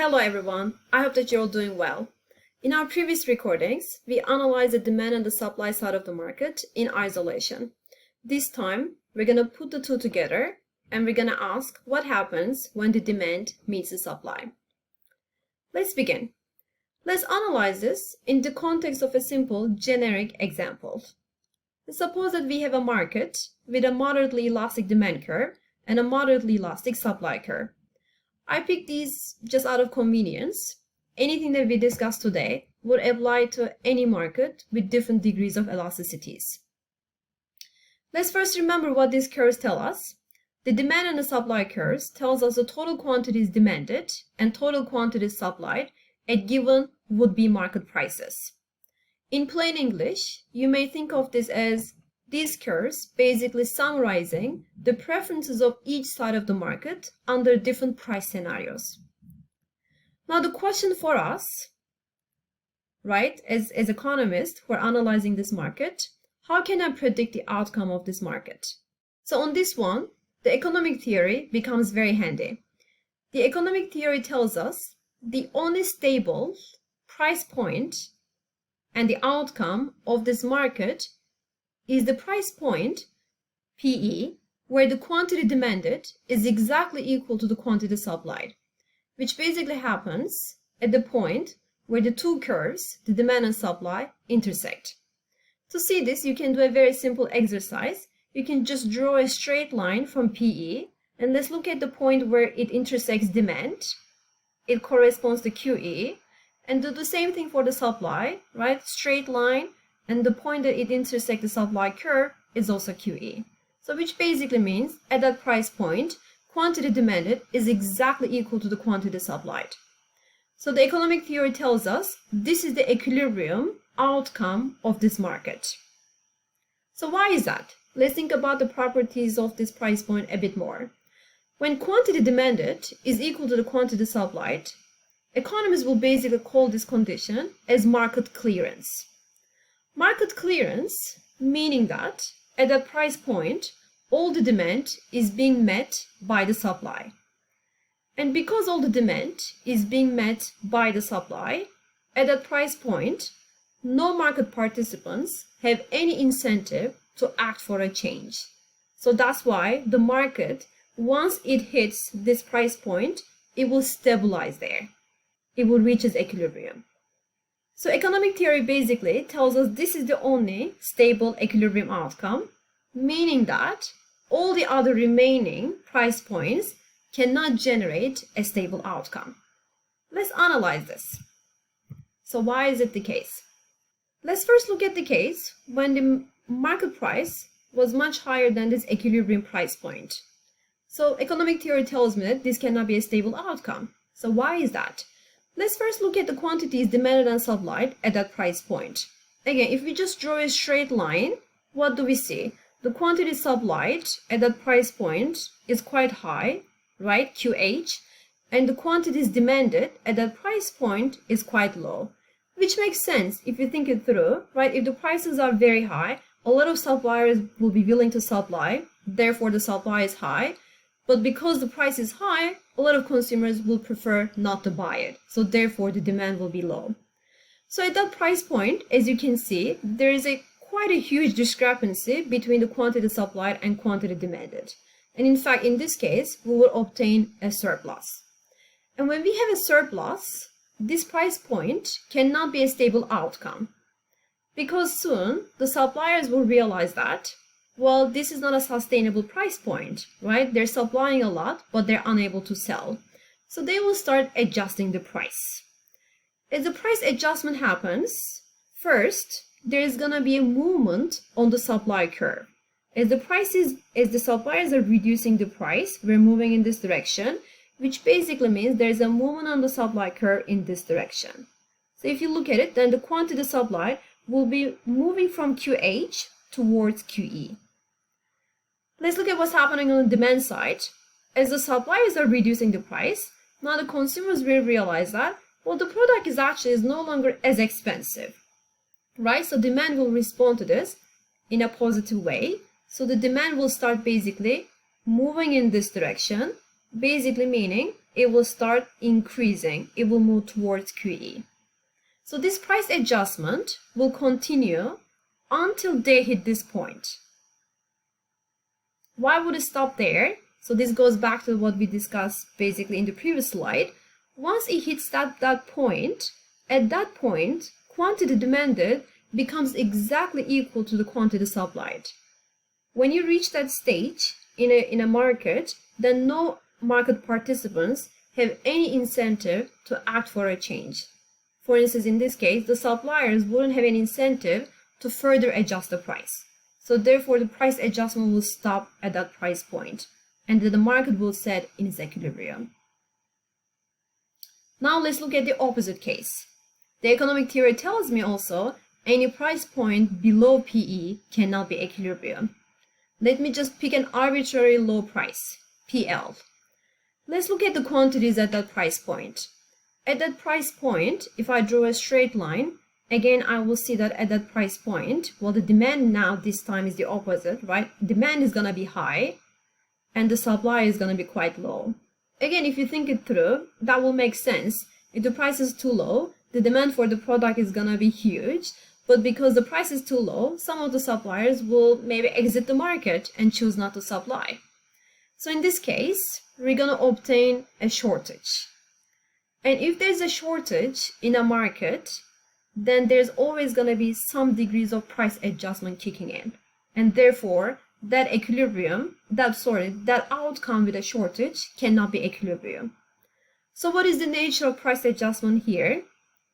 Hello everyone, I hope that you're all doing well. In our previous recordings, we analyzed the demand and the supply side of the market in isolation. This time, we're going to put the two together and we're going to ask what happens when the demand meets the supply. Let's begin. Let's analyze this in the context of a simple generic example. Suppose that we have a market with a moderately elastic demand curve and a moderately elastic supply curve. I picked these just out of convenience. Anything that we discussed today would apply to any market with different degrees of elasticities. Let's first remember what these curves tell us. The demand and the supply curves tells us the total quantities demanded and total quantities supplied at given would-be market prices. In plain English, you may think of this as these curves basically summarizing the preferences of each side of the market under different price scenarios. Now the question for us, right, as economists who are analyzing this market, how can I predict the outcome of this market? So on this one, the economic theory becomes very handy. The economic theory tells us the only stable price point and the outcome of this market is the price point, PE, where the quantity demanded is exactly equal to the quantity supplied, which basically happens at the point where the two curves, the demand and supply, intersect. To see this, you can do a very simple exercise. You can just draw a straight line from PE, and let's look at the point where it intersects demand. It corresponds to QE, and do the same thing for the supply, right? Straight line. And the point that it intersects the supply curve is also QE. So which basically means at that price point, quantity demanded is exactly equal to the quantity supplied. So the economic theory tells us this is the equilibrium outcome of this market. So why is that? Let's think about the properties of this price point a bit more. When quantity demanded is equal to the quantity supplied, economists will basically call this condition as market clearance. Market clearance, meaning that at that price point, all the demand is being met by the supply. And because all the demand is being met by the supply, at that price point, no market participants have any incentive to act for a change. So that's why the market, once it hits this price point, it will stabilize there. It will reach its equilibrium. So economic theory basically tells us this is the only stable equilibrium outcome, meaning that all the other remaining price points cannot generate a stable outcome. Let's analyze this. So why is it the case? Let's first look at the case when the market price was much higher than this equilibrium price point. So economic theory tells me that this cannot be a stable outcome. So why is that? Let's first look at the quantities demanded and supplied at that price point. Again, if we just draw a straight line, what do we see? The quantity supplied at that price point is quite high, right, QH, and the quantities demanded at that price point is quite low, which makes sense if you think it through, right? If the prices are very high, a lot of suppliers will be willing to supply, therefore the supply is high. But because the price is high, a lot of consumers will prefer not to buy it. So therefore, the demand will be low. So at that price point, as you can see, there is quite a huge discrepancy between the quantity supplied and quantity demanded. And in fact, in this case, we will obtain a surplus. And when we have a surplus, this price point cannot be a stable outcome. Because soon, the suppliers will realize that well, this is not a sustainable price point, right? They're supplying a lot, but they're unable to sell. So they will start adjusting the price. As the price adjustment happens, first, there is going to be a movement on the supply curve. As the suppliers are reducing the price, we're moving in this direction, which basically means there's a movement on the supply curve in this direction. So if you look at it, then the quantity supplied will be moving from QH towards QE. Let's look at what's happening on the demand side. As the suppliers are reducing the price, now the consumers will realize that, well, the product is no longer as expensive, right? So demand will respond to this in a positive way. So the demand will start basically moving in this direction, basically meaning it will start increasing. It will move towards QE. So this price adjustment will continue until they hit this point. Why would it stop there? So this goes back to what we discussed basically in the previous slide. Once it hits that point, at that point, quantity demanded becomes exactly equal to the quantity supplied. When you reach that stage in a market, then no market participants have any incentive to act for a change. For instance, in this case, the suppliers wouldn't have any incentive to further adjust the price. So therefore, the price adjustment will stop at that price point, and the market will set in its equilibrium. Now let's look at the opposite case. The economic theory tells me also any price point below PE cannot be equilibrium. Let me just pick an arbitrary low price, PL. Let's look at the quantities at that price point. At that price point, if I draw a straight line, again, I will see that at that price point, well, the demand now this time is the opposite, right? Demand is going to be high and the supply is going to be quite low. Again, if you think it through, that will make sense. If the price is too low, the demand for the product is going to be huge. But because the price is too low, some of the suppliers will maybe exit the market and choose not to supply. So in this case, we're going to obtain a shortage. And if there's a shortage in a market, then there's always going to be some degrees of price adjustment kicking in. And therefore, that equilibrium, that outcome with a shortage cannot be equilibrium. So what is the nature of price adjustment here?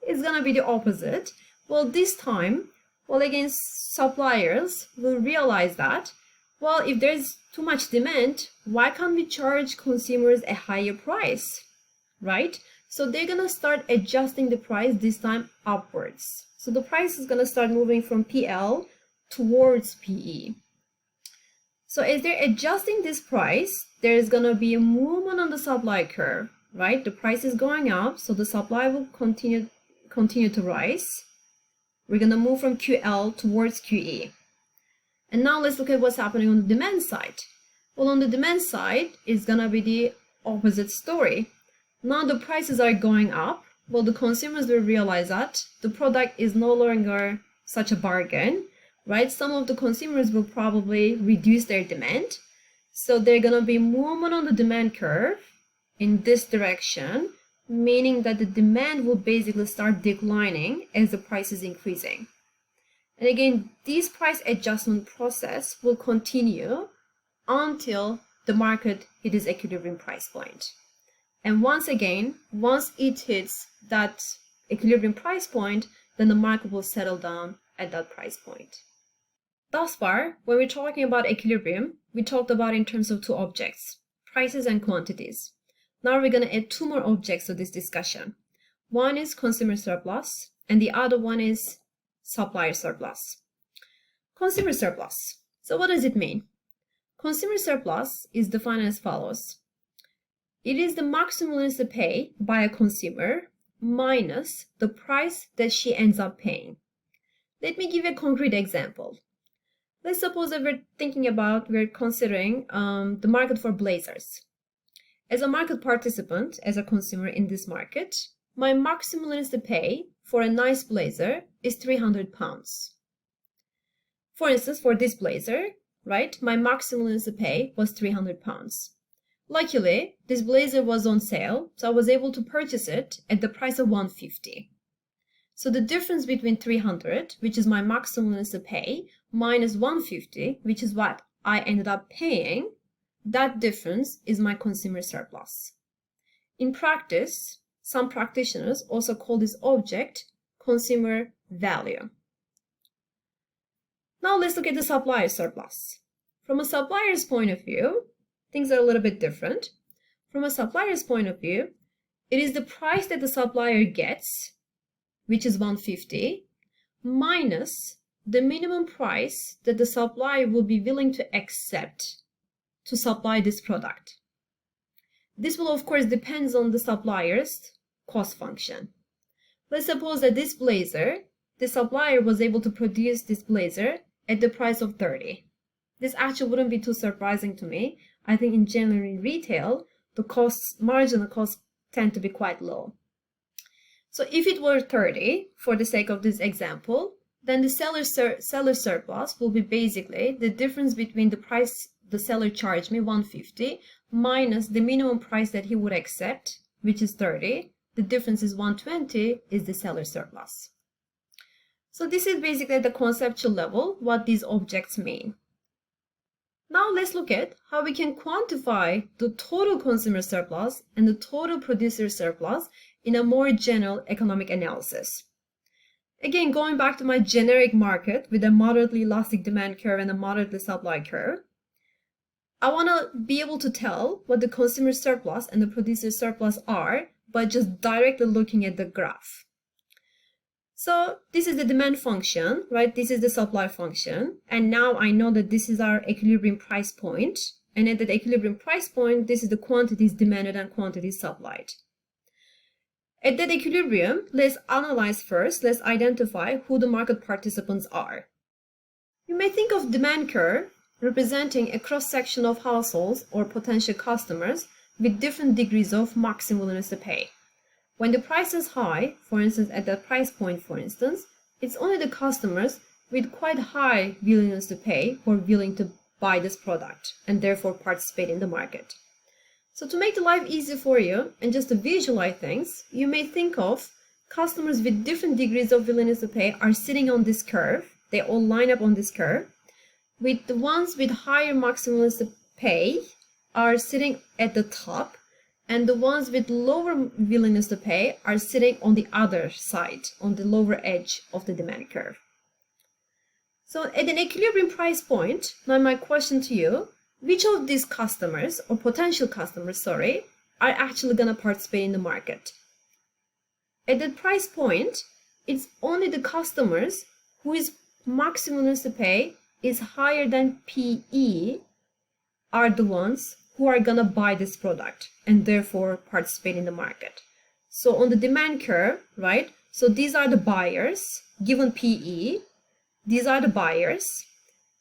It's going to be the opposite. Well, this time, again, suppliers will realize that, well, if there's too much demand, why can't we charge consumers a higher price, right? So they're going to start adjusting the price this time upwards. So the price is going to start moving from PL towards PE. So as they're adjusting this price, there's going to be a movement on the supply curve, right? The price is going up, so the supply will continue to rise. We're going to move from QL towards QE. And now let's look at what's happening on the demand side. Well, on the demand side, it's going to be the opposite story. Now the prices are going up. Well, the consumers will realize that the product is no longer such a bargain, right? Some of the consumers will probably reduce their demand. So there's going to be movement on the demand curve in this direction, meaning that the demand will basically start declining as the price is increasing. And again, this price adjustment process will continue until the market hits its equilibrium price point. And once it hits that equilibrium price point, then the market will settle down at that price point. Thus far, when we're talking about equilibrium, we talked about in terms of two objects, prices and quantities. Now we're going to add two more objects to this discussion. One is consumer surplus, and the other one is supplier surplus. Consumer surplus. So what does it mean? Consumer surplus is defined as follows. It is the maximum willingness to pay by a consumer minus the price that she ends up paying. Let me give you a concrete example. Let's suppose that we're considering the market for blazers. As a market participant, as a consumer in this market, my maximum willingness to pay for a nice blazer is £300. For instance, for this blazer, right, my maximum willingness to pay was £300. Luckily, this blazer was on sale, so I was able to purchase it at the price of £150. So the difference between 300, which is my maximum willingness to pay, minus 150, which is what I ended up paying, that difference is my consumer surplus. In practice, some practitioners also call this object consumer value. Now let's look at the supplier surplus. From a supplier's point of view, things are a little bit different. From a supplier's point of view, it is the price that the supplier gets, which is $150, minus the minimum price that the supplier will be willing to accept to supply this product. This will, of course, depend on the supplier's cost function. Let's suppose that this blazer, the supplier was able to produce this blazer at the price of $30. This actually wouldn't be too surprising to me. I think in general in retail, the costs, marginal costs tend to be quite low. So if it were 30, for the sake of this example, then the seller surplus will be basically the difference between the price the seller charged me, 150, minus the minimum price that he would accept, which is 30. The difference is 120, is the seller surplus. So this is basically the conceptual level, what these objects mean. Now let's look at how we can quantify the total consumer surplus and the total producer surplus in a more general economic analysis. Again, going back to my generic market with a moderately elastic demand curve and a moderately supply curve, I want to be able to tell what the consumer surplus and the producer surplus are by just directly looking at the graph. So this is the demand function, right? This is the supply function. And now I know that this is our equilibrium price point. And at that equilibrium price point, this is the quantities demanded and quantities supplied. At that equilibrium, let's analyze first. Let's identify who the market participants are. You may think of demand curve representing a cross-section of households or potential customers with different degrees of maximum willingness to pay. When the price is high, for instance, at that price point, for instance, it's only the customers with quite high willingness to pay who are willing to buy this product and therefore participate in the market. So to make the life easy for you and just to visualize things, you may think of customers with different degrees of willingness to pay are sitting on this curve. They all line up on this curve, with the ones with higher maximum willingness to pay are sitting at the top, and the ones with lower willingness to pay are sitting on the other side, on the lower edge of the demand curve. So at an equilibrium price point, now my question to you, which of these customers, or potential customers, are actually going to participate in the market? At that price point, it's only the customers whose maximum willingness to pay is higher than PE are the ones who are going to buy this product and therefore participate in the market. So on the demand curve, right? So these are the buyers given PE. These are the buyers.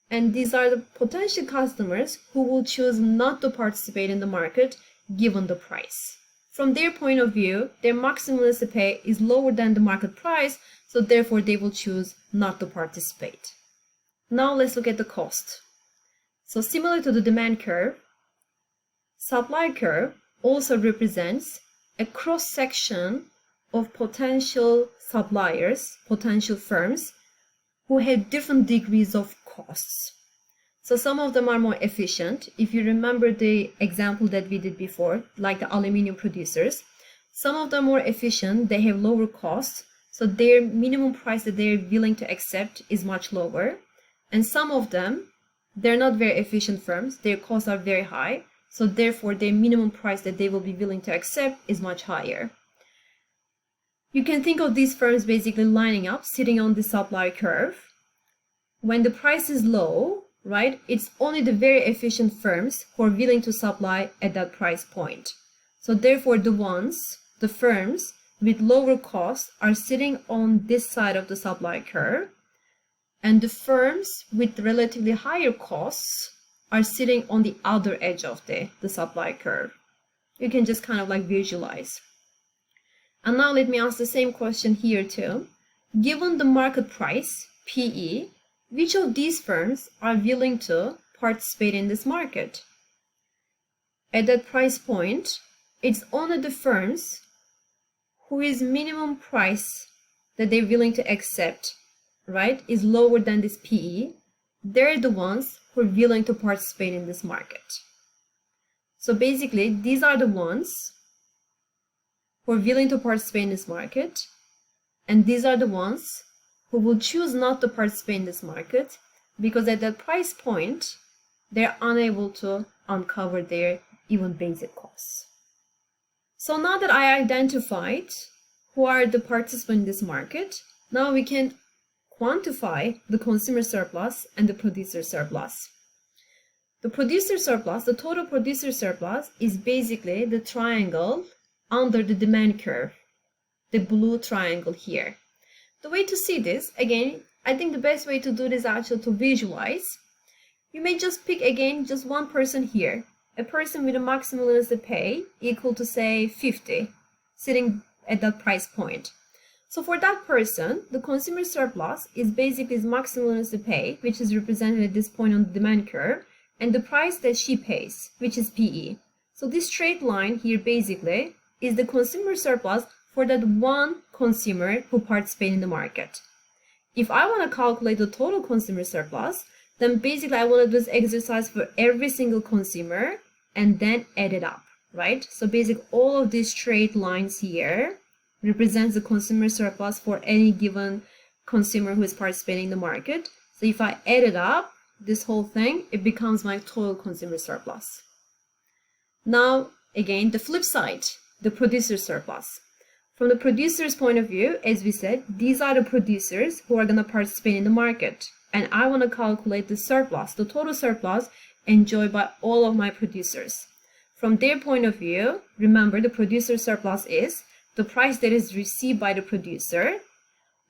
And these are the potential customers who will choose not to participate in the market given the price. From their point of view, their maximum willingness to pay is lower than the market price, so therefore they will choose not to participate. Now let's look at the cost. So similar to the demand curve, supply curve also represents a cross-section of potential suppliers, potential firms, who have different degrees of costs. So some of them are more efficient. If you remember the example that we did before, like the aluminum producers, some of them are more efficient, they have lower costs, so their minimum price that they're willing to accept is much lower. And some of them, they're not very efficient firms, their costs are very high, so therefore their minimum price that they will be willing to accept is much higher. You can think of these firms basically lining up, sitting on the supply curve. When the price is low, right, it's only the very efficient firms who are willing to supply at that price point. So therefore the firms with lower costs are sitting on this side of the supply curve, and the firms with relatively higher costs are sitting on the other edge of the supply curve. You can just kind of like visualize. And now let me ask the same question here too. Given the market price, PE, which of these firms are willing to participate in this market? At that price point, it's only the firms whose minimum price that they're willing to accept, right, is lower than this PE. They're the ones who are willing to participate in this market. So basically, these are the ones who are willing to participate in this market, and these are the ones who will choose not to participate in this market because at that price point, they're unable to uncover their even basic costs. So now that I identified who are the participants in this market, now we can quantify the consumer surplus and the producer surplus. The producer surplus, the total producer surplus, is basically the triangle under the demand curve, the blue triangle here. The way to see this, again, I think the best way to do this is actually to visualize. You may just pick again just one person here. a person with a maximum willingness to pay equal to say 50, sitting at that price point. So for that person, the consumer surplus is basically his maximum willingness to pay, which is represented at this point on the demand curve, and the price that she pays, which is PE. So this straight line here basically is the consumer surplus for that one consumer who participates in the market. If I want to calculate the total consumer surplus, then basically I want to do this exercise for every single consumer and then add it up, right? So basically all of these straight lines here represents the consumer surplus for any given consumer who is participating in the market. So if I add it up, this whole thing, it becomes my total consumer surplus. Now, again, the flip side, the producer surplus. From the producer's point of view, as we said, these are the producers who are going to participate in the market. And I want to calculate the surplus, the total surplus enjoyed by all of my producers. From their point of view, remember the producer surplus is the price that is received by the producer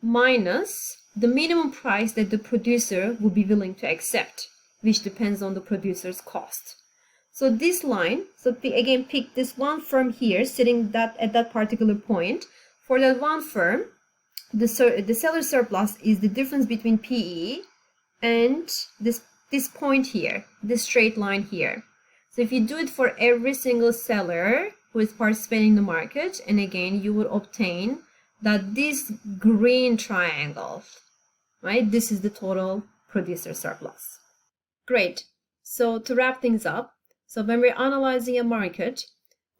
minus the minimum price that the producer would be willing to accept, which depends on the producer's cost. So this line, so again pick this one firm here sitting at that particular point. For that one firm, the seller surplus is the difference between PE and this point here, this straight line here. So if you do it for every single seller who is participating in the market, and again you would obtain that this green triangle, right? This is the total producer surplus. Great. So to wrap things up, so when we're analyzing a market,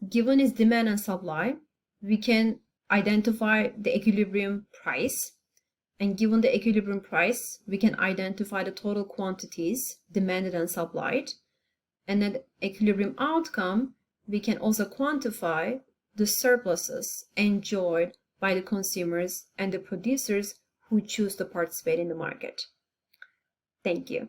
given its demand and supply, we can identify the equilibrium price. And given the equilibrium price, we can identify the total quantities demanded and supplied. And then the equilibrium outcome, we can also quantify the surpluses enjoyed by the consumers and the producers who choose to participate in the market. Thank you.